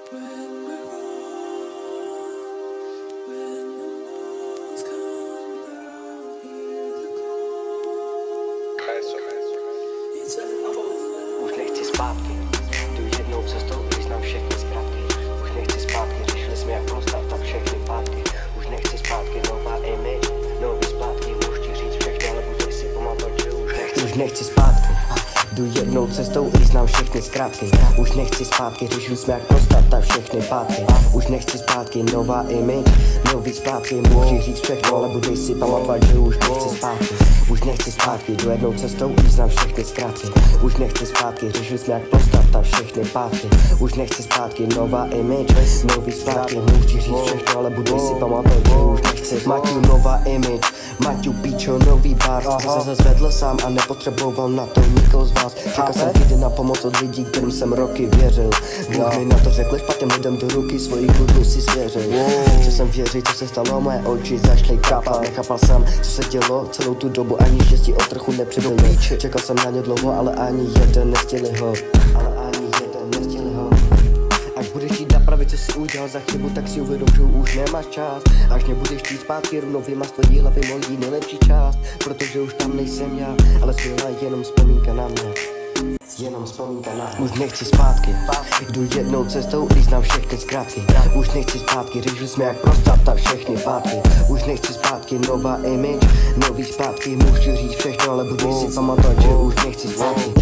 Už nechci zpátky, jdu jednou cestou, když znám všechny zkratky. Už nechci zpátky, řešili jsme jak prostat tak všechny pátky. Už nechci zpátky, nová image, nový splátky. Můžu ti říct všechno, ale budeš si pamatovat, že už nechci zpátky. Jdu jednou cestou, i znám všechny zkrátky. Už nechci zpátky, řešili jsme jak prostat tak všechny pátky. Už nechci zpátky, nová image, nový splátky. Můžu říct všechno, ale budeš si pamatovat, že už nechci zpátky. Už nechci zpátky, jdu jednou cestou, i znám všechny zkrátky. Už nechci zpátky, řešili jsme jak prostat tak všechny pátky. Už nechci zpátky, nová image, nový splátky. Můžu říct všechno, ale budeš si pamatovat, že už nechci. Maťu, nová image, Maťu, píčo, nový bar. Zase se zvedl sám a nepotřeboval na to nikoho z vás. Čekal jsem chvíli na pomoc od lidí, kterým jsem roky věřil. Bůh mi na to řekl, špatným lidem do ruky svojich kluků si svěřil. Co jsem věřil, co se stalo, moje oči zašly kapat. Nechápal jsem, co se dělo celou tu dobu, ani štěstí o trochu nepřibylo. Čekal jsem na ně dlouho, ale ani jeden nestihli ho. Až budeš jít napravit, co jsi udělal za chybu, tak si uvědom, že už nemáš čas. Až nebudeš chtít zpátky, rovnou vymaž tvojí hlavy mojí nejlepší část. Protože už tam nejsem já, ale byla jenom vzpomínka na mě. Jenom vzpomínka na mě. Už nechci zpátky, jdu jednou cestou, když znám všechny zkrátky. Už nechci zpátky, řešili jsme jak prostat všechny pátky. Už nechci zpátky, nová image, nový zpátky. Můžu říct všechno, ale budeš si pamatovat, že už nechci zpátky.